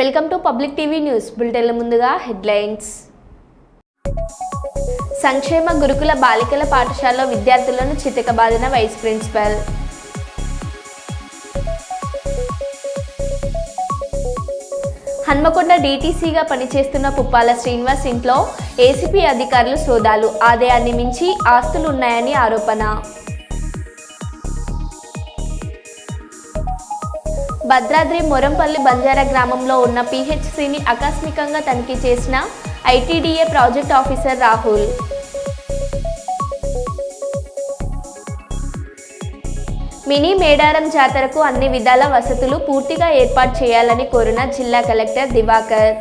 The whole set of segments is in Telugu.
Welcome to public TV news బులెటిన్ల ముందుగా హెడ్లైన్స్. సంక్షేమ గురుకుల బాలికల పాఠశాలలో విద్యార్థులను చితకబాదిన వైస్ ప్రిన్సిపల్. హన్మకొండ డీటీసీగా పనిచేస్తున్న పుప్పాల శ్రీనివాస్ ఇంట్లో ఏసీపీ అధికారులు సోదాలు. ఆదాయాన్ని మించి ఆస్తులు ఉన్నాయని ఆరోపణ. భద్రాద్రి మొరంపల్లి బంజారా గ్రామంలో ఉన్న పీహెచ్సీని ఆకస్మికంగా తనిఖీ చేసిన ITDA project officer Rahul. Mini Medaram జాతరకు అన్ని విధాల వసతులు పూర్తిగా ఏర్పాటు చేయాలని కోరిన జిల్లా కలెక్టర్ దివాకర్.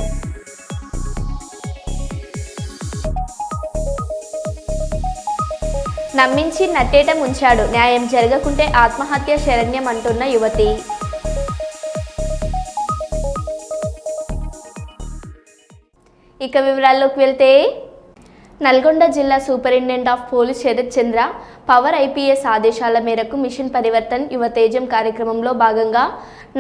నమ్మించి నట్టేట ముంచాడు, న్యాయం జరగకుంటే ఆత్మహత్య శరణ్యం అంటున్న యువతి. ఇక వివరాల్లోకి వెళ్తే, నల్గొండ జిల్లా superintendent of police Sharath Chandra Pawar IPS ఆదేశాల మేరకు మిషన్ పరివర్తన్ యువ తేజం కార్యక్రమంలో భాగంగా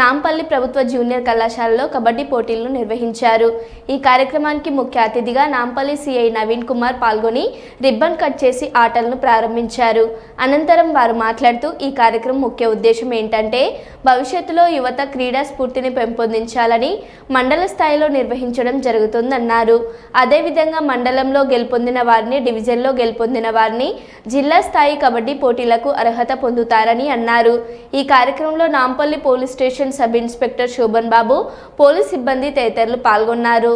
నాంపల్లి ప్రభుత్వ జూనియర్ కళాశాలలో కబడ్డీ పోటీలను నిర్వహించారు. ఈ కార్యక్రమానికి ముఖ్య అతిథిగా నాంపల్లి సిఐ నవీన్ కుమార్ పాల్గొని రిబ్బన్ కట్ చేసి ఆటలను ప్రారంభించారు. అనంతరం వారు మాట్లాడుతూ ఈ కార్యక్రమం ముఖ్య ఉద్దేశం ఏంటంటే భవిష్యత్తులో యువత క్రీడా స్ఫూర్తిని పెంపొందించాలని మండల స్థాయిలో నిర్వహించడం జరుగుతుందన్నారు. అదేవిధంగా మండలంలో గెలుపొందిన వారిని, డివిజన్లో గెలుపొందిన వారిని జిల్లా స్థాయి కబడ్డీ పోటీలకు అర్హత పొందుతారని అన్నారు. ఈ కార్యక్రమంలో Nampally police station sub inspector Shobhan Babu, police సిబ్బంది తదితరులు పాల్గొన్నారు.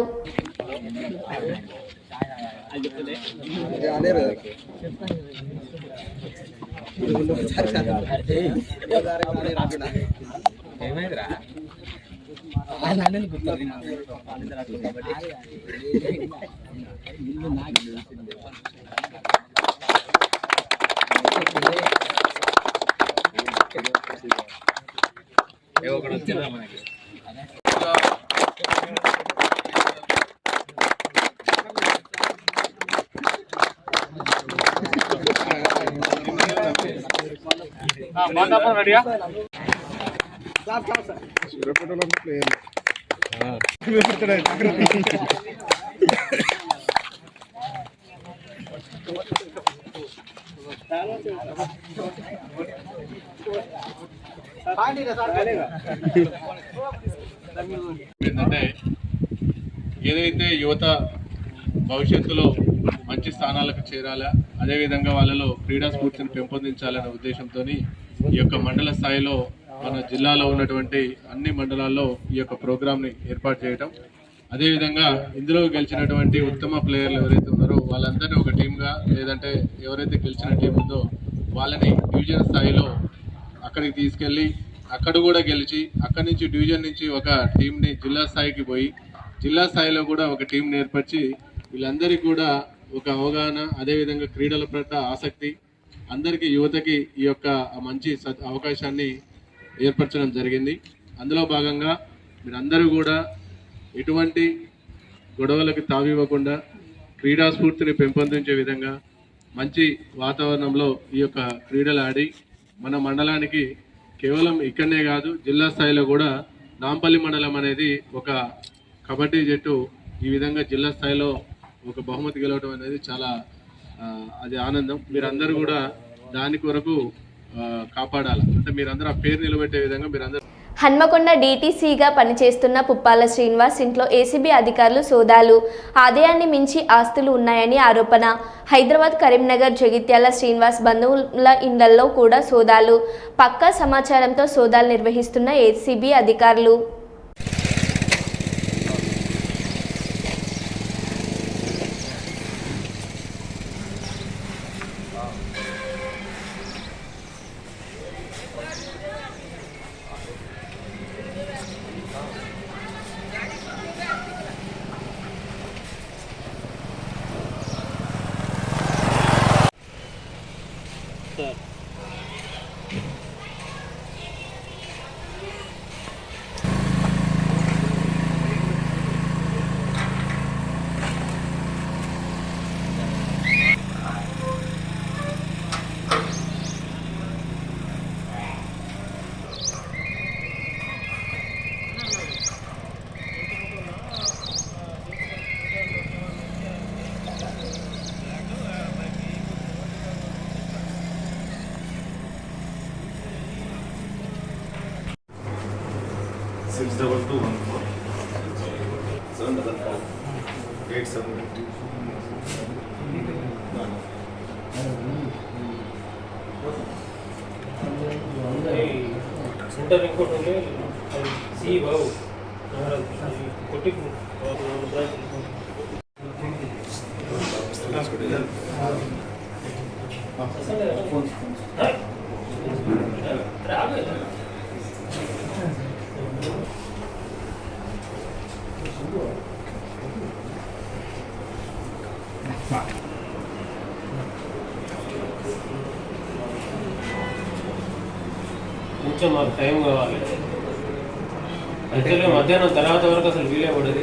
ఏంటంటే ఏదైతే యువత భవిష్యత్తులో మంచి స్థానాలకు చేరాలా, అదేవిధంగా వాళ్ళలో క్రీడా స్ఫూర్తిని పెంపొందించాలనే ఉద్దేశంతో ఈ యొక్క మండల స్థాయిలో మన జిల్లాలో ఉన్నటువంటి అన్ని మండలాల్లో ఈ యొక్క ప్రోగ్రామ్ని ఏర్పాటు చేయటం, అదేవిధంగా ఇందులో గెలిచినటువంటి ఉత్తమ ప్లేయర్లు ఎవరైతే ఉన్నారో వాళ్ళందరినీ ఒక టీమ్గా, లేదంటే ఎవరైతే గెలిచిన టీం ఉందో వాళ్ళని డివిజన్ స్థాయిలో అక్కడికి తీసుకెళ్ళి అక్కడ కూడా గెలిచి అక్కడి నుంచి డివిజన్ నుంచి ఒక టీంని జిల్లా స్థాయికి పోయి జిల్లా స్థాయిలో కూడా ఒక టీంని ఏర్పరిచి వీళ్ళందరికీ కూడా ఒక అవగాహన, అదేవిధంగా క్రీడల పట్ల ఆసక్తి, అందరికీ యువతకి ఈ యొక్క మంచి అవకాశాన్ని ఏర్పరచడం జరిగింది. అందులో భాగంగా మీరందరూ కూడా ఎటువంటి గొడవలకు తావివ్వకుండా క్రీడా స్ఫూర్తిని పెంపొందించే విధంగా మంచి వాతావరణంలో ఈ యొక్క క్రీడలు ఆడి మన మండలానికి కేవలం ఇక్కడనే కాదు జిల్లా స్థాయిలో కూడా నాంపల్లి మండలం అనేది ఒక కబడ్డీ జట్టు ఈ విధంగా జిల్లా స్థాయిలో ఒక బహుమతి గెలవడం అనేది చాలా అది ఆనందం. మీరందరూ కూడా దాని కొరకు కాపాడాలి, అంటే మీరందరూ ఆ పేరు నిలబెట్టే విధంగా మీరందరూ. హన్మకొండ డీటీసీగా పనిచేస్తున్న పుప్పాల శ్రీనివాస్ ఇంట్లో ఏసీబీ అధికారులు సోదాలు. ఆదాయాన్ని మించి ఆస్తులు ఉన్నాయని ఆరోపణ. హైదరాబాద్, కరీంనగర్, జగిత్యాల శ్రీనివాస్ బంధువుల ఇళ్లలో కూడా సోదాలు. పక్కా సమాచారంతో సోదాలు నిర్వహిస్తున్న ఏసీబీ అధికారులు. 62214 744 8750. सेंटर रिपोर्ट हो गए सी भाव कोटी కొంచెం మాకు టైం కావాలి. యాక్చువల్గా మధ్యాహ్నం తర్వాత వరకు అసలు వీలే పడదు.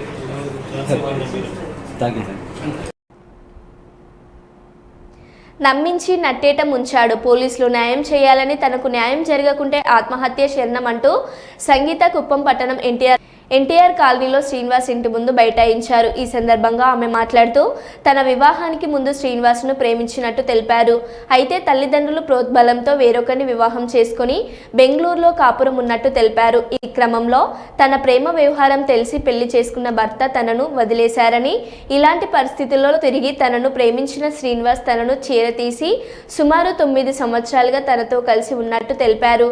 నమ్మించి నట్టేట ముంచాడు. పోలీసులు న్యాయం చేయాలని, తనకు న్యాయం జరగకుంటే ఆత్మహత్య శరణమంటూ సంగీత కుప్పం పట్టణం ఎన్టీఆర్ కాలనీలో శ్రీనివాస్ ఇంటి ముందు బైఠాయించారు. ఈ సందర్భంగా ఆమె మాట్లాడుతూ తన వివాహానికి ముందు శ్రీనివాస్ను ప్రేమించినట్టు తెలిపారు. అయితే తల్లిదండ్రులు ప్రోద్బలంతో వేరొకరిని వివాహం చేసుకుని బెంగళూరులో కాపురం ఉన్నట్టు తెలిపారు. ఈ క్రమంలో తన ప్రేమ వ్యవహారం తెలిసి పెళ్లి చేసుకున్న భర్త తనను వదిలేశారని, ఇలాంటి పరిస్థితుల్లో తిరిగి తనను ప్రేమించిన శ్రీనివాస్ తనను చేరతీసి సుమారు 9 సంవత్సరాలుగా తనతో కలిసి ఉన్నట్టు తెలిపారు.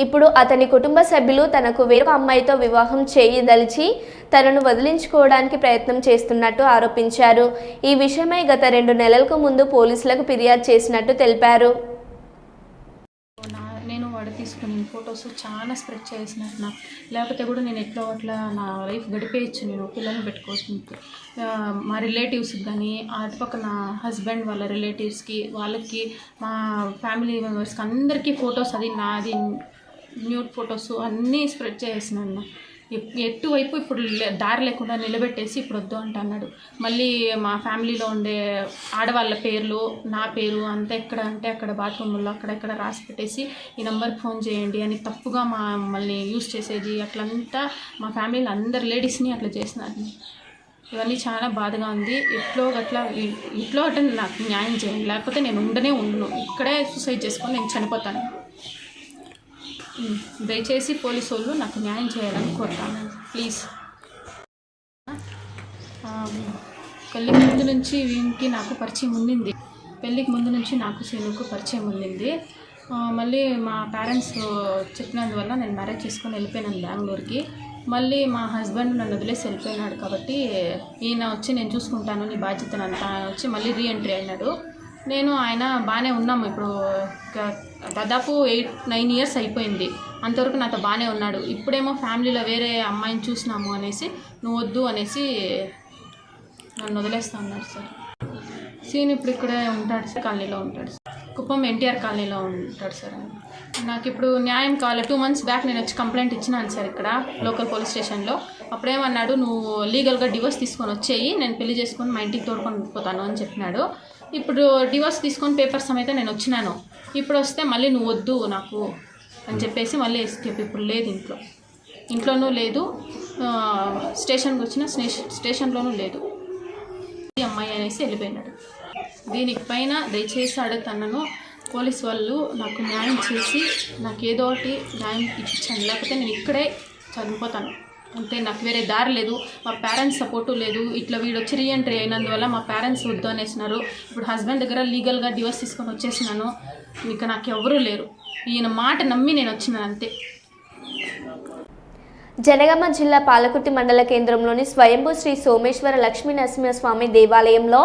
ఇప్పుడు అతని కుటుంబ సభ్యులు తనకు వేరొక అమ్మాయితో వివాహం చేయదలిచి తనను వదిలించుకోవడానికి ప్రయత్నం చేస్తున్నట్టు ఆరోపించారు. ఈ విషయమై గత 2 నెలలకు ముందు పోలీసులకు ఫిర్యాదు చేసినట్టు తెలిపారు. నేను వాడు తీసుకుని ఫొటోస్ చాలా స్ప్రెడ్ చేసినట్టు, లేకపోతే కూడా నేను ఎట్లా అట్లా నా లైఫ్ గడిపేయచ్చు, నేను పిల్లల్ని పెట్టుకోవచ్చు. మా రిలేటివ్స్కి కానీ అటుపక్క నా హస్బెండ్ వాళ్ళ రిలేటివ్స్కి, వాళ్ళకి, మా ఫ్యామిలీ మెంబర్స్కి అందరికీ ఫొటోస్ అది నాది న్యూడ్ ఫొటోస్ అన్నీ స్ప్రెడ్ చేసినాను. ఎటువైపు ఇప్పుడు దారి లేకుండా నిలబెట్టేసి ఇప్పుడు వద్దు అంటున్నాడు. మళ్ళీ మా ఫ్యామిలీలో ఉండే ఆడవాళ్ళ పేర్లు, నా పేరు అంతా ఎక్కడ అంటే అక్కడ బాత్రూంలో అక్కడెక్కడ రాసి పెట్టేసి ఈ నెంబర్కి ఫోన్ చేయండి అని తప్పుగా మమ్మల్ని యూజ్ చేసేది. అట్లంతా మా ఫ్యామిలీలో అందరు లేడీస్ని అట్లా చేసినారు. ఇవన్నీ చాలా బాధగా ఉంది. ఇట్లో అట్లా నాకు న్యాయం చేయండి, లేకపోతే నేను ఉండను, ఇక్కడే సూసైడ్ చేసుకొని నేను చనిపోతాను. దయచేసి పోలీసు వాళ్ళు నాకు న్యాయం చేయాలని కోరుతాను, ప్లీజ్. పెళ్ళికి ముందు నుంచి వీనికి నాకు పరిచయం ఉండింది. పెళ్ళికి ముందు నుంచి నాకు సీనుకు పరిచయం ఉండింది. మళ్ళీ మా పేరెంట్స్ చెప్పినందువల్ల నేను మ్యారేజ్ చేసుకొని వెళ్ళిపోయినాను బెంగళూరుకి. మళ్ళీ మా హస్బెండ్ నన్ను వదిలేసి వెళ్ళిపోయినాడు కాబట్టి ఈయన వచ్చి నేను చూసుకుంటాను, నీ బాధ్యతనంతా వచ్చి మళ్ళీ రీఎంట్రీ అయినాడు. నేను ఆయన బాగానే ఉన్నాము. ఇప్పుడు దాదాపు 8-9 ఇయర్స్ అయిపోయింది. అంతవరకు నాతో బాగానే ఉన్నాడు. ఇప్పుడేమో ఫ్యామిలీలో వేరే అమ్మాయిని చూసినాము అనేసి నువ్వు వద్దు అనేసి నన్ను వదిలేస్తా అన్నాడు సార్. సీన్ ఇప్పుడు ఇక్కడే ఉంటాడు సార్, కాలనీలో ఉంటాడు సార్, కుప్పం ఎన్టీఆర్ కాలనీలో ఉంటాడు సార్. నాకు ఇప్పుడు న్యాయం కావాలి. 2 months బ్యాక్ నేను వచ్చి కంప్లైంట్ ఇచ్చినాను సార్ ఇక్కడ లోకల్ పోలీస్ స్టేషన్లో. అప్పుడేమన్నాడు, నువ్వు లీగల్గా డివోర్స్ తీసుకొని వచ్చేయి, నేను పెళ్లి చేసుకొని మా ఇంటికి తోడుకొని పోతాను అని చెప్పినాడు. ఇప్పుడు డివోర్స్ తీసుకొని పేపర్స్ సమేత నేను వచ్చినాను. ఇప్పుడు వస్తే మళ్ళీ నువ్వు వద్దు నాకు అని చెప్పేసి మళ్ళీ ఎస్కేప్. ఇప్పుడు లేదు, ఇంట్లోనూ లేదు, స్టేషన్కి వచ్చిన స్టేషన్లోనూ లేదు. ఈ అమ్మాయి అనేసి వెళ్ళిపోయినాడు. దీనికి పైన దయచేసి అడుగుతున్నాను, పోలీస్ వాళ్ళు నాకు న్యాయం చేసి నాకు ఏదో ఒకటి న్యాయం ఇప్పించాను, లేకపోతే నేను ఇక్కడే చనిపోతాను. అంటే నాకు వేరే దారి లేదు, మా పేరెంట్స్ సపోర్టు లేదు. ఇట్లా వీడు వచ్చి రీఎంట్రీ అయినందువల్ల మా పేరెంట్స్ వద్దు అనేసినారు. ఇప్పుడు హస్బెండ్ దగ్గర లీగల్గా డివోర్స్ తీసుకొని వచ్చేసినాను. ఇంకా నాకు ఎవరూ లేరు. ఈయన మాట నమ్మి నేను వచ్చినాను అంతే. జనగామ జిల్లా పాలకుర్తి మండల కేంద్రంలోని స్వయంభూ శ్రీ సోమేశ్వర లక్ష్మీ నరసింహస్వామి దేవాలయంలో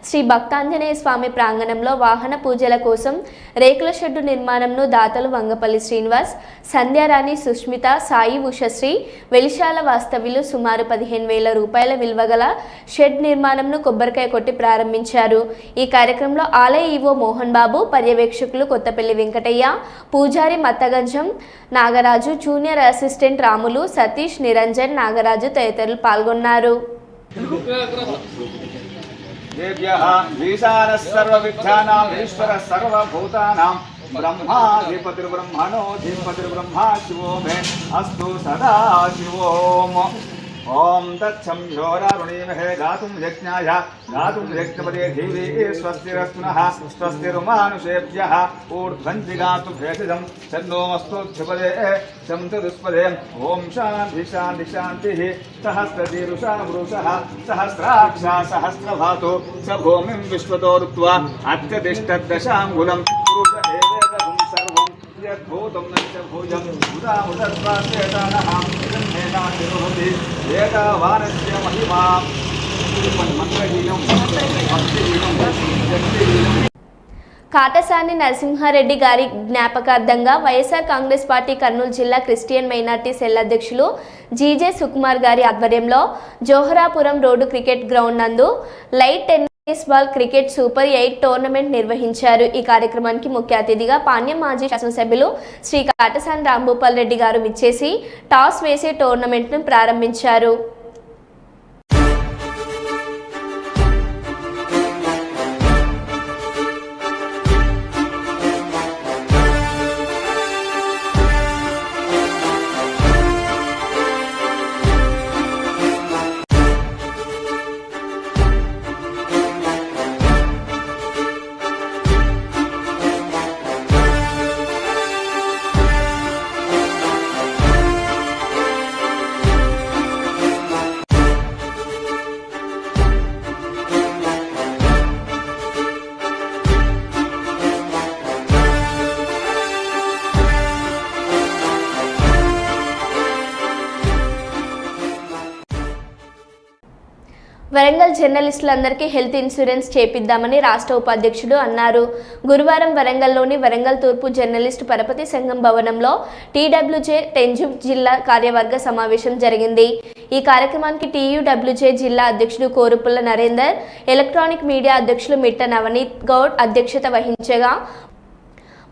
శ్రీ భక్తాంజనేయ స్వామి ప్రాంగణంలో వాహన పూజల కోసం రేకుల షెడ్డు నిర్మాణంను దాతలు వంగపల్లి శ్రీనివాస్, సంధ్యారాణి, సుష్మిత, సాయి ఉషశ్రీ, వెలిశాల వాస్తవ్యులు సుమారు 15,000 రూపాయల విలువగల షెడ్ నిర్మాణంను కొబ్బరికాయ కొట్టి ప్రారంభించారు. ఈ కార్యక్రమంలో ఆలయ ఈవో మోహన్ బాబు, పర్యవేక్షకులు కొత్తపల్లి వెంకటయ్య, పూజారి మత్తగంజం నాగరాజు, జూనియర్ అసిస్టెంట్ రాములు, సతీష్, నిరంజన్, నాగరాజు తదితరులు పాల్గొన్నారు. ओम तत्सं योरारुणीमहे गातुं यज्ञपदे धीरे स्वस्तिरस्तुनः स्वस्तिर्मानुषेभ्यः ऊर्ध्वं जिगातु भेषजं तन्नोमस्तुभ्यपदे शं चतुष्पदे ओम शान्ति शान्ति शान्तिः सहस्रशीरुषा वृषः सहस्राक्षा सहस्रभातो स भूमिं विश्वतो ऋत्वा अत्यतिष्ठद्दशाङ्गुलं पुरुष एवेदं सर्वं यद्भूतं न भूयं उदामुदत्वासेतानः ब्रह्मेणातिरुहति वेदावानस्य महिमा मन्त्रहीनं भक्तिहीनं शक्तिहीनं కాటసాని నరసింహారెడ్డి గారి జ్ఞాపకార్థంగా వైఎస్ఆర్ కాంగ్రెస్ పార్టీ కర్నూలు జిల్లా క్రిస్టియన్ మైనార్టీ సెల్ అధ్యక్షులు జీజే సుకుమార్ గారి ఆధ్వర్యంలో జోహరాపురం రోడ్డు క్రికెట్ గ్రౌండ్ నందు light tennis ball cricket super 8 tournament నిర్వహించారు. ఈ కార్యక్రమానికి ముఖ్య అతిథిగా పాణ్యం మాజీ శాసనసభ్యులు శ్రీ కాటసాని రాంభూపాల్ రెడ్డి గారు విచ్చేసి టాస్ వేసి టోర్నమెంట్ను ప్రారంభించారు. వరంగల్ జర్నలిస్టులందరికీ హెల్త్ ఇన్సూరెన్స్ చేపిద్దామని రాష్ట్ర ఉపాధ్యక్షుడు అన్నారు. గురువారం వరంగల్లోని వరంగల్ తూర్పు జర్నలిస్టు పరపతి సంఘం భవనంలో టీడబ్ల్యూజే టెంజుబ్ జిల్లా కార్యవర్గ సమావేశం జరిగింది. ఈ కార్యక్రమానికి టీయూడబ్ల్యూజే జిల్లా అధ్యక్షుడు కోరుపుల్ల నరేందర్, ఎలక్ట్రానిక్ మీడియా అధ్యక్షులు మిట్ట నవనీత్ గౌడ్ అధ్యక్షత వహించగా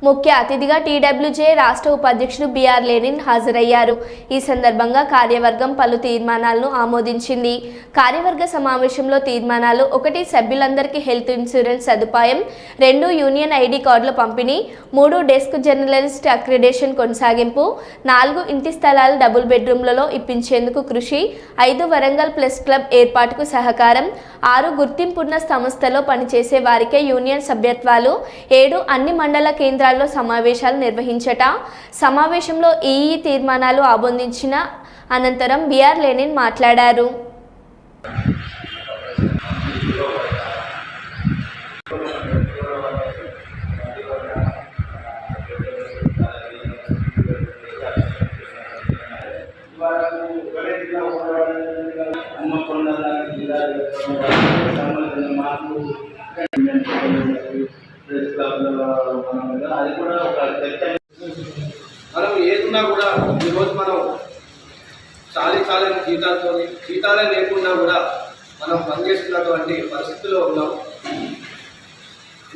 ముఖ్య అతిథిగా టీడబ్ల్యూజే రాష్ట్ర ఉపాధ్యక్షుడు బిఆర్ లెనిన్ హాజరయ్యారు. ఈ సందర్భంగా కార్యవర్గం పలు తీర్మానాలను ఆమోదించింది. కార్యవర్గ సమావేశంలో తీర్మానాలు: 1 సభ్యులందరికీ హెల్త్ ఇన్సూరెన్స్ సదుపాయం, 2 యూనియన్ ఐడి కార్డుల పంపిణీ, 3 డెస్క్ జర్నలిస్ట్ అక్రిడేషన్ కొనసాగింపు, 4 ఇంటి స్థలాలు డబుల్ బెడ్రూమ్లలో ఇప్పించేందుకు కృషి, 5 వరంగల్ ప్లస్ క్లబ్ ఏర్పాటుకు సహకారం, 6 గుర్తింపున్న సంస్థలో పనిచేసే వారికే యూనియన్ సభ్యత్వాలు, 7 అన్ని మండల కేంద్రాల్లో సమావేశాలు నిర్వహించట. సమావేశంలో ఈ తీర్మానాలు ఆమోదించిన అనంతరం బిఆర్ లెనిన్ మాట్లాడారు. మనం ఏదున్నా కూడా ఈరోజు మనం చాలా జీతాలే లేకుండా కూడా మనం పనిచేస్తున్నటువంటి పరిస్థితుల్లో ఉన్నాం.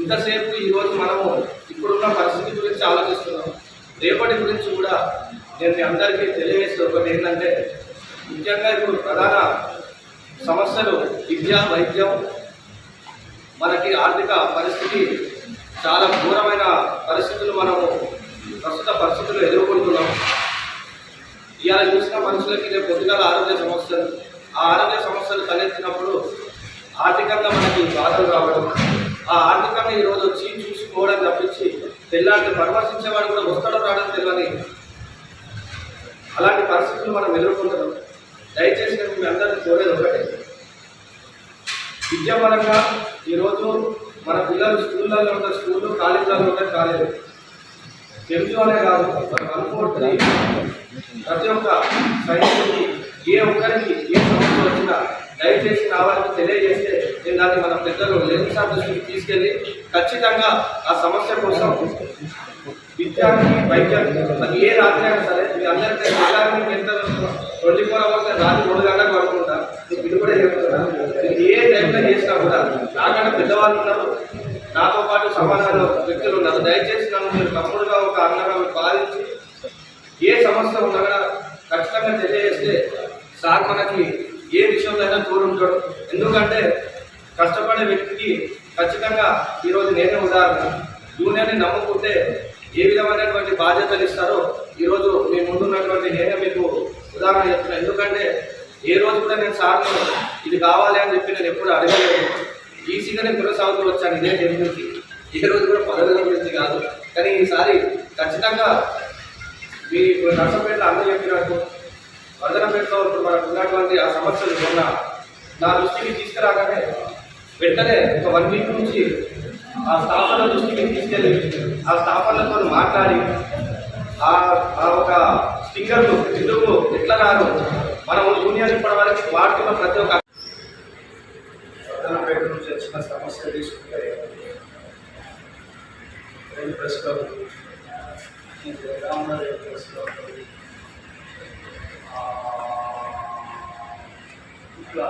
ఇంతసేపు ఈరోజు మనము ఇప్పుడున్న పరిస్థితి గురించి ఆలోచిస్తున్నాం. రేపటి గురించి కూడా నేను మీ అందరికీ తెలియజేస్తూ ఒకటి ఏంటంటే, ముఖ్యంగా ఇప్పుడు ప్రధాన సమస్యలు విద్య, వైద్యం, మనకి ఆర్థిక పరిస్థితి చాలా ఘోరమైన పరిస్థితులు మనము ప్రస్తుత పరిస్థితులు ఎదుర్కొంటున్నాం. ఇవాళ చూసిన మనుషులకి రేపు పొద్దుగాల ఆరోగ్య సమస్యలు, ఆ ఆరోగ్య సమస్యలు తలెత్తినప్పుడు ఆర్థికంగా మనకి బాధలు రావడం, ఆ ఆర్థికంగా ఈరోజు వచ్చి చూసుకోవడం తప్పించి తెల్లాంటి పరామర్శించేవాడు కూడా వస్తాడో రావడం తెలియని అలాంటి పరిస్థితులు మనం ఎదుర్కొంటున్నాం. దయచేసి నేను మీ అందరికీ కోరేది ఒకటే, విద్యాపరంగా ఈరోజు మన పిల్లలు స్కూళ్ళల్లో ఉన్న స్కూళ్ళు, కాలేజీలలో ఉన్న కాలేజీ, తెలుగులోనే కాదు మన కన్ఫోర్ట్ని ప్రతి ఒక్క సైన్స్కి ఏ ఒక్కరికి ఏ సమస్య వచ్చినా దయచేసి నా వారికి తెలియజేస్తే నేను దాన్ని మన పెద్దలు లెజిస్లేటివ్ దృష్టికి తీసుకెళ్ళి ఖచ్చితంగా ఆ సమస్య కోసం విద్యార్థి, వైద్యాన్ని అది ఏ రాత్రి అయినా సరే మీ అందరికీ పిల్లలకి ఎంత 24 hours రాత్రి 3 గంటలకు పడుకుంటా, మీకు ఇది కూడా చెప్తున్నా. ఏ టైంలో చేసినా కూడా నాకన్నా పెద్దవాళ్ళు ఉన్నారు, నాతో పాటు సమాన వ్యక్తులు ఉన్నారు. దయచేసి నన్ను మీరు తమ్ముడుగా, ఒక అన్నగా భావించి ఏ సమస్య ఉన్నా కూడా ఖచ్చితంగా తెలియజేస్తే సార్ మనకి ఏ విషయంలో అయినా తోడుంటాడు. ఎందుకంటే కష్టపడే వ్యక్తికి ఖచ్చితంగా ఈరోజు నేనే ఉదాహరణ. యూనియన్ని నమ్ముకుంటే ఏ విధమైనటువంటి బాధ్యతలు ఇస్తారో ఈరోజు మీ ముందున్నటువంటి నేనే మీకు ఉదాహరణ చెప్తున్నాను. ఎందుకంటే ఏ రోజు కూడా నేను సార్ ఇది కావాలి అని చెప్పి నేను ఎప్పుడు అడగలేదు. ఈజీగానే కొనసాగుతూ వచ్చాను ఇదే టెన్కి. ఏ రోజు కూడా పదవుల గురించి కాదు. కానీ ఈసారి ఖచ్చితంగా మీ ఇప్పుడు నర్సంపేటలో అందరూ చెప్పినట్టు వర్ధనపేటలో ఇప్పుడు మనకు ఉన్నటువంటి ఆ సమస్యలు మొన్న నా దృష్టికి తీసుకురాగానే వెంటనే ఒక 1 వీక్ నుంచి ఆ స్థాపన దృష్టికి తీసుకెళ్ళి ఆ స్థాపనలతో మాట్లాడి ఆ ఒక స్టిక్కర్లు ఎందుకు ఎట్లా రాదు మనం యూనియన్ ఇప్పటి వరకు వాడుతున్న ప్రతి ఒక్క వర్ధనపేట నుంచి వచ్చిన సమస్య తీసుకుంటే ప్రెస్ క్లబ్ ప్రెస్ క్లబ్ ఇట్లా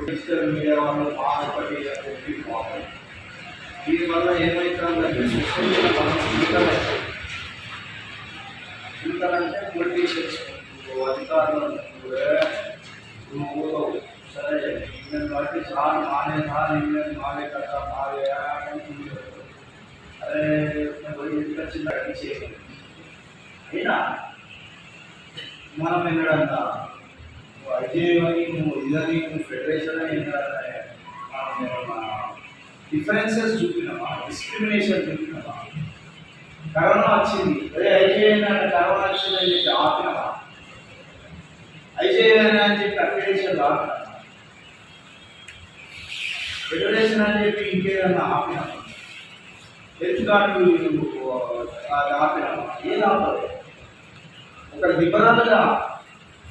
డిజిటల్ మీడియా వాళ్ళు మానపడి దీనివల్ల ఏమవుతుందంటే సోషల్ మీడియా అంటే పొలిటీషియన్స్ అధికారులు సరే ఇండియన్ పార్టీ చాలా మానే ఇండియన్ మానే కదా మారే అరే ఇంత చిన్న చేయాలి అయినా మనం ఎన్నడంతా ఐజేయమని నువ్వు ఇదని నువ్వు ఫెడరేషన్ అని డిఫరెన్సెస్ చూపినామా, డిస్క్రిమినేషన్ చూపినామా? కరోనా వచ్చింది అదే ఐజేఎన్ అంటే కరోనా వచ్చింది అని చెప్పి ఆపినామా? ఐజేఎన్ అని చెప్పి అక్రిడేషన్ రాపినామా? ఫెడరేషన్ అని చెప్పి ఇంకేదన్నా ఆపినామా? Health card ఆపినామా? ఏది ఆపలేదు. ఒక లిబరల్గా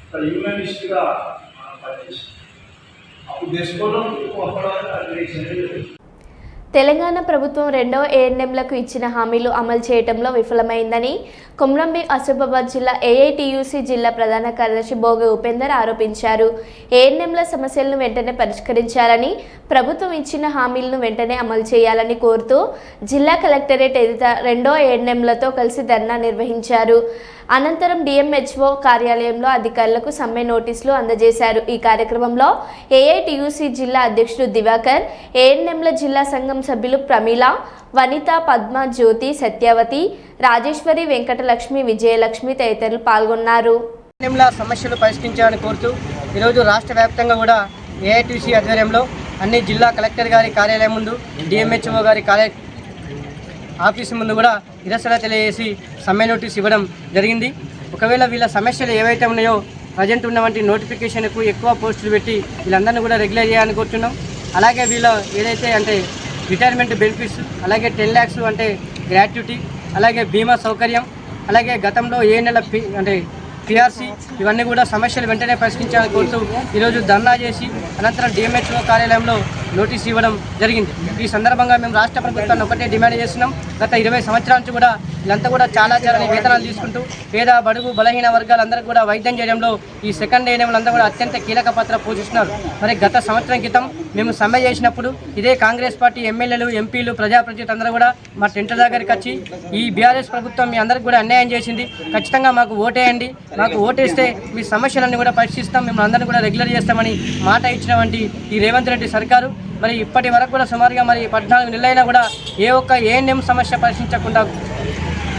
ఒక హ్యూమనిస్ట్గా మనం పనిచేస్తాం. అప్పుడు దేశంలో అప్పటి తెలంగాణ ప్రభుత్వం రెండవ ఏఎన్ఎంలకు ఇచ్చిన హామీలు అమలు చేయడంలో విఫలమైందని కొమ్రంభీ ఆసిఫాబాద్ జిల్లా ఏఐటియుసి జిల్లా ప్రధాన కార్యదర్శి భోగి ఉపేందర్ ఆరోపించారు. ఏఎన్ఎంల సమస్యలను వెంటనే పరిష్కరించాలని, ప్రభుత్వం ఇచ్చిన హామీలను వెంటనే అమలు చేయాలని కోరుతూ జిల్లా కలెక్టరేట్ ఎదుట రెండో ఏఎన్ఎంలతో కలిసి ధర్నా నిర్వహించారు. అనంతరం డిఎంహెచ్ఓ కార్యాలయంలో అధికారులకు సమ్మె నోటీసులు అందజేశారు. ఈ కార్యక్రమంలో ఏఐటియుసి జిల్లా అధ్యక్షుడు దివాకర్, ఏఎన్ఎంల జిల్లా సంఘం సభ్యులు ప్రమీల, వనిత, పద్మ, జ్యోతి, సత్యవతి, రాజేశ్వరి, వెంకటలక్ష్మి, విజయలక్ష్మి తదితరులు పాల్గొన్నారు. ఏఎన్ఎంల సమస్యలు పరిష్కరించాలని కోరుతూ ఈరోజు రాష్ట్ర వ్యాప్తంగా కూడా ఏఐటియుసి ఆధ్వర్యంలో అన్ని జిల్లా కలెక్టర్ గారి కార్యాలయం ముందు, డిఎంహెచ్ఓ గారి ఆఫీసు ముందు కూడా నిరసన తెలియజేసి సమ్మె నోటీస్ ఇవ్వడం జరిగింది. ఒకవేళ వీళ్ళ సమస్యలు ఏవైతే ఉన్నాయో ప్రజెంట్ ఉన్నటువంటి నోటిఫికేషన్కు ఎక్కువ పోస్టులు పెట్టి వీళ్ళందరినీ కూడా రెగ్యులర్ చేయాలని కోరుతున్నాం. అలాగే వీళ్ళ ఏదైతే అంటే రిటైర్మెంట్ బెనిఫిట్స్, అలాగే 10 lakhs అంటే గ్రాట్యుటీ, అలాగే బీమా సౌకర్యం, అలాగే గతంలో ఏ నెల అంటే పిఆర్సీ, ఇవన్నీ కూడా సమస్యలు వెంటనే పరిష్కరించాలని కోరుతూ ఈరోజు ధర్నా చేసి అనంతరం డిఎంహెచ్ఓ కార్యాలయంలో నోటీస్ ఇవ్వడం జరిగింది. ఈ సందర్భంగా మేము రాష్ట్ర ప్రభుత్వాన్ని ఒకటే డిమాండ్ చేస్తున్నాం. గత 20 సంవత్సరాల నుంచి కూడా వీళ్ళంతా కూడా చాలా వేతనాలు తీసుకుంటూ పేద, బడుగు, బలహీన వర్గాలందరికీ కూడా వైద్యం చేయడంలో ఈ సెకండ్ ఏఎన్ఎంలంతా కూడా అత్యంత కీలక పాత్ర పోషిస్తున్నారు. మరి గత సంవత్సరం క్రితం మేము సమ్మె చేసినప్పుడు ఇదే కాంగ్రెస్ పార్టీ ఎమ్మెల్యేలు, ఎంపీలు, ప్రజాప్రతినిధులు అందరూ కూడా మా టెంట్ దగ్గరికి వచ్చి ఈ బీఆర్ఎస్ ప్రభుత్వం మీ అందరికీ కూడా అన్యాయం చేసింది, ఖచ్చితంగా మాకు ఓటేయండి, మాకు ఓటేస్తే మీ సమస్యలన్నీ కూడా పరిశీలిస్తాం, మిమ్మల్ని అందరినీ కూడా రెగ్యులర్ చేస్తామని మాట ఇచ్చినటువంటి ఈ రేవంత్ రెడ్డి సర్కారు మరి ఇప్పటి వరకు కూడా సుమారుగా మరి 14 నెలలైనా కూడా ఏ ఒక్క ఏఎన్ఎం సమస్య పరిశీలించకుండా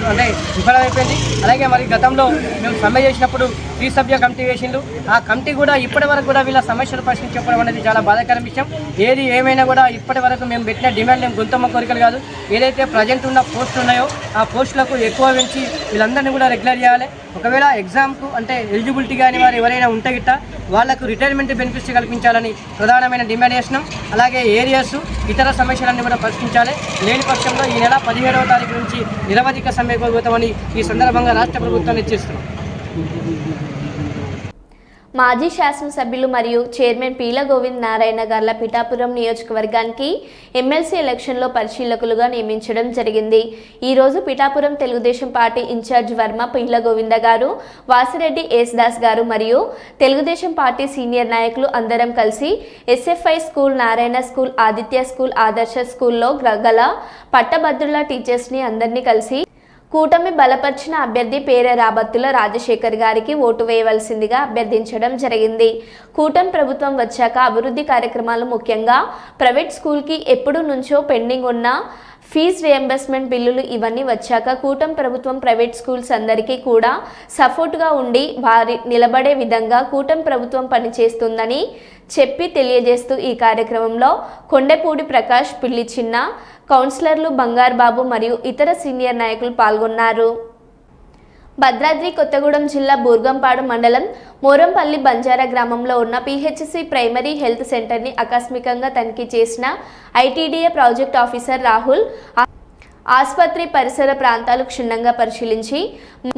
అంటే విఫలమైపోయింది. అలాగే మరి గతంలో మేము సమ్మె చేసినప్పుడు 3 సభ్య కమిటీ వేసిండు. ఆ కమిటీ కూడా ఇప్పటి వరకు కూడా వీళ్ళ సమస్యలు పరిశీలించకపోవడం అనేది చాలా బాధాకరం విషయం. ఏది ఏమైనా కూడా ఇప్పటి వరకు మేము పెట్టిన డిమాండ్ గొంతమ్మ కోరికలు కాదు. ఏదైతే ప్రజెంట్ ఉన్న పోస్టులు ఉన్నాయో ఆ పోస్టులకు ఎక్కువ పెంచి వీళ్ళందరినీ కూడా రెగ్యులర్ చేయాలి. ఒకవేళ ఎగ్జామ్కు అంటే ఎలిజిబిలిటీ కానీ వారు ఎవరైనా ఉంటే గిట్ట వాళ్లకు రిటైర్మెంట్ బెనిఫిట్స్ కల్పించాలని ప్రధానమైన డిమాండ్ చేస్తున్నాం. అలాగే ఏరియాస్ ఇతర సమస్యలన్నీ కూడా పరిష్కరించాలి. లేని పక్షంలో ఈ నెల 17వ తారీఖు నుంచి నిరవధిక సమ్మెకు పోతామని ఈ సందర్భంగా రాష్ట్ర ప్రభుత్వాన్ని హెచ్చరిస్తున్నాం. మాజీ శాసనసభ్యులు మరియు చైర్మన్ పీల గోవింద్ నారాయణ గార్ల పిఠాపురం నియోజకవర్గానికి ఎమ్మెల్సీ ఎలక్షన్లో పరిశీలకులుగా నియమించడం జరిగింది. ఈరోజు పిఠాపురం తెలుగుదేశం పార్టీ ఇన్ఛార్జ్ వర్మ పీల గోవింద గారు, వాసిరెడ్డి యేసుదాస్ గారు మరియు తెలుగుదేశం పార్టీ సీనియర్ నాయకులు అందరం కలిసి SFI school, Narayana school, Aditya school, ఆదర్శ స్కూల్లో గల పట్టభద్రుల టీచర్స్ని అందరినీ కలిసి కూటమి బలపరిచిన అభ్యర్థి పేర రాబత్తుల రాజశేఖర్ గారికి ఓటు వేయవలసిందిగా అభ్యర్థించడం జరిగింది. కూటమి ప్రభుత్వం వచ్చాక అభివృద్ధి కార్యక్రమాలు, ముఖ్యంగా ప్రైవేట్ స్కూల్కి ఎప్పుడు నుంచో పెండింగ్ ఉన్న ఫీజు రియంబర్స్మెంట్ బిల్లులు ఇవన్నీ వచ్చాక కూటమి ప్రభుత్వం ప్రైవేట్ స్కూల్స్ అందరికీ కూడా సపోర్ట్గా ఉండి వారి నిలబడే విధంగా కూటమి ప్రభుత్వం పనిచేస్తుందని చెప్పి తెలియజేస్తూ ఈ కార్యక్రమంలో కొండెపూడి ప్రకాష్, పిల్లి చిన్న, కౌన్సిలర్లు బంగారు బాబు మరియు ఇతర సీనియర్ నాయకులు పాల్గొన్నారు. భద్రాద్రి కొత్తగూడెం జిల్లా బూర్గంపాడు మండలం మోరంపల్లి బంజారా గ్రామంలో ఉన్న పిహెచ్సి ప్రైమరీ హెల్త్ సెంటర్ని ఆకస్మికంగా తనిఖీ చేసిన ఐటీడీఏ ప్రాజెక్ట్ ఆఫీసర్ రాహుల్ ఆసుపత్రి పరిసర ప్రాంతాలు క్షుణ్ణంగా పరిశీలించి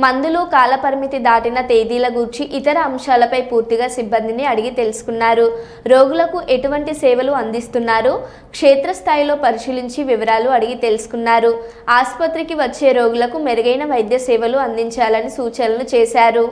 మందులు, కాలపరిమితి దాటిన తేదీల గూర్చి ఇతర అంశాలపై పూర్తిగా సిబ్బందిని అడిగి తెలుసుకున్నారు. రోగులకు ఎటువంటి సేవలు అందిస్తున్నారు, క్షేత్రస్థాయిలో పరిశీలించి వివరాలు అడిగి తెలుసుకున్నారు. ఆసుపత్రికి వచ్చే రోగులకు మెరుగైన వైద్య సేవలు అందించాలని సూచనలు చేశారు.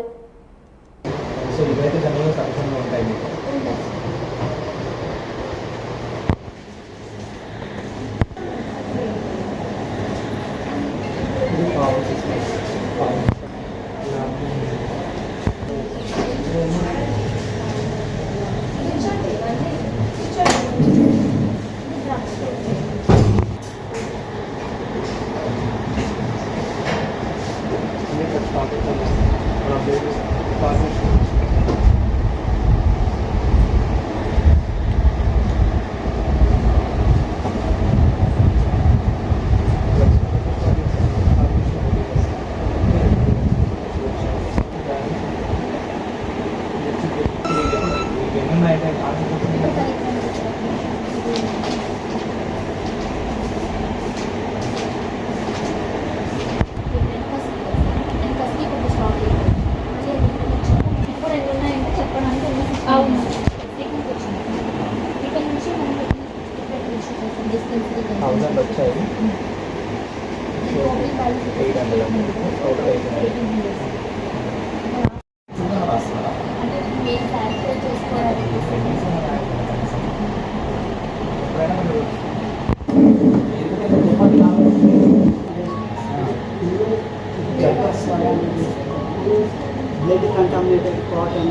blood contaminated cotton,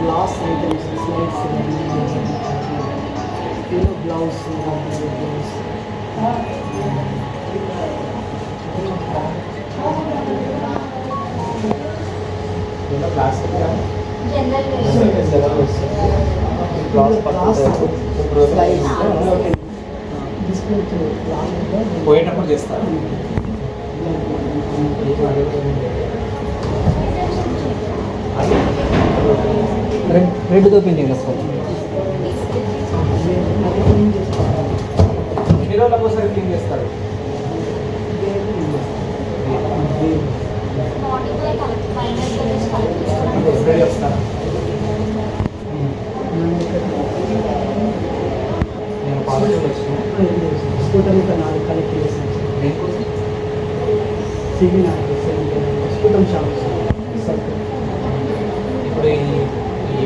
glass items, slides, gloves, పోయేటప్పుడు చేస్తారు. రెడ్తో పెయింటింగ్ వేసుకోండి. ఎన్ని రోజులకు ఒకసారి క్లీన్ చేస్తారు? స్ప్రే చేస్తారా? నేను పాజిటివ్ వచ్చిన స్కూటర్ కలెక్ట్ చేసాను. CV scooter shop. ఇప్పుడు ఈ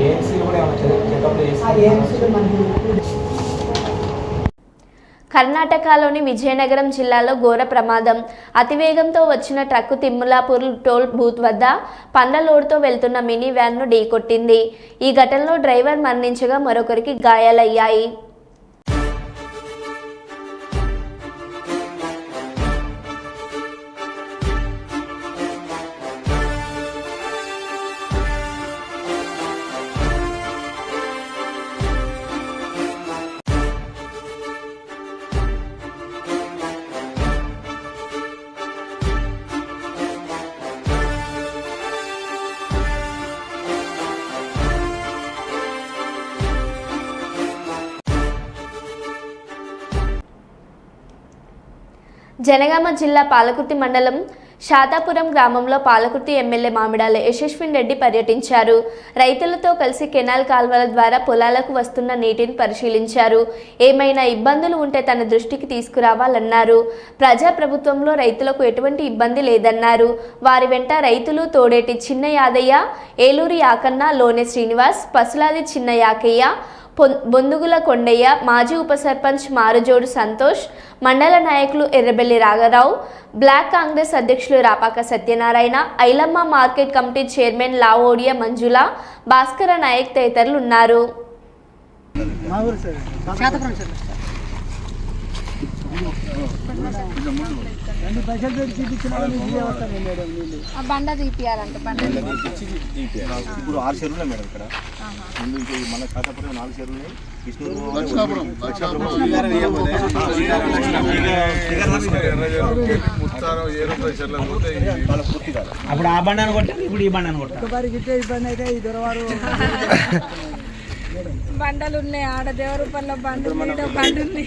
ఏఎంసీలో కూడా ఏమైనా చెకప్లు చేసి కర్ణాటకలోని విజయనగరం జిల్లాలో ఘోర ప్రమాదం. అతివేగంతో వచ్చిన ట్రక్కు తిమ్ములాపూర్ టోల్ బూత్ వద్ద పండ్ల లోడ్తో వెళ్తున్న మినీ వ్యాన్ను ఢీకొట్టింది. ఈ ఘటనలో డ్రైవర్ మరణించగా మరొకరికి గాయాలయ్యాయి. జనగామ జిల్లా పాలకుర్తి మండలం శాతాపురం గ్రామంలో పాలకుర్తి ఎమ్మెల్యే మామిడాల యశస్విన్ రెడ్డి పర్యటించారు. రైతులతో కలిసి కెనాల్ కాల్వల ద్వారా పొలాలకు వస్తున్న నీటిని పరిశీలించారు. ఏమైనా ఇబ్బందులు ఉంటే తన దృష్టికి తీసుకురావాలన్నారు. ప్రజాప్రభుత్వంలో రైతులకు ఎటువంటి ఇబ్బంది లేదన్నారు. వారి వెంట రైతులు తోడేటి చిన్న యాదయ్య, ఏలూరి యాకన్న, లోనే శ్రీనివాస్, పసులాది చిన్న యాకయ్య, బొందుగుల కొండయ్య, మాజీ ఉప సర్పంచ్ మారుజోడు సంతోష్, మండల నాయకులు ఎర్రబెల్లి రాఘరావు, బ్లాక్ కాంగ్రెస్ అధ్యక్షులు Rapaka Satyanarayana, Ailamma market committee chairman Lavodiya Manjula, Bhaskara Nayak తదితరులు ఉన్నారు. బండ తీపియాలంట బండ ఇప్పుడు 6 చెరువులే మేడం ఇక్కడ ముందు ఇంకా మన ఖాతాపురం 4 చెరువులు అప్పుడు ఆ బండాన్ని కొట్టాలి ఇప్పుడు ఈ బండాన్ని కొట్టాలి బండలు ఉన్నాయి ఆడ దేవరూపంలో బండ ఉంది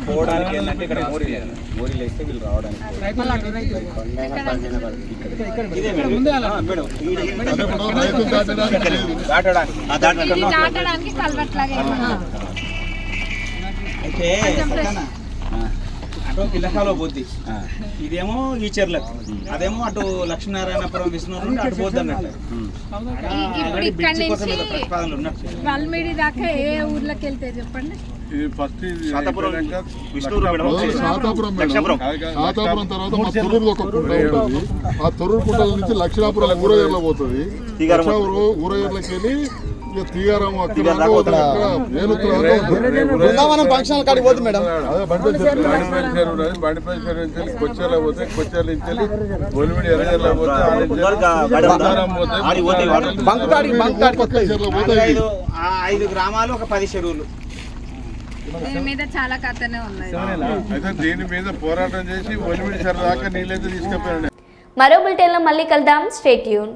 పోవడానికి ఏంటంటే ఇక్కడ మోరీలు వేస్తే వీళ్ళు రావడానికి దాటడానికి కల్వట్లాగా అయితే అటు పిల్లకాలో పోద్ది ఇదేమో ఈ చెర్లకు అదేమో అటు లక్ష్మీనారాయణపురం విష్ణువు నుండి అటు పోద్ది అన్నట్టు ప్రతిపాదనలు ఉన్నట్టు వల్మిడి దాకా ఏ ఊర్లోకి వెళ్తే చెప్పండి శాతాపురం తర్వాత మా తొర్రూరు ఒక కుంట ఉంటుంది. ఆ తొర్రూరు కుంటల నుంచి లక్షణాపురం ఊరయ్యర్లో పోతుంది. ఊరయ్యర్లకి వెళ్ళి ఇక తీగారం అక్కడ ఫంక్షన్ కాడికి పోతుంది మేడం. బండిపేశ్వరం నుంచి కొచ్చేలా పోతే కొచ్చేల నుంచి ఒలిమిడి ఎర్రజర్లో పోతే పోతే 5 గ్రామాలు ఒక 10 చెరువులు మీద చాలా కథనే ఉన్నాయి. అయితే దీని మీద పోరాటం చేసి ఒలిమిడి సరే దాకా నీళ్ళైతే తీసుకెళ్ళాను. మరో బులెటిన్లో మళ్ళీ కలుద్దాం. Stay tune.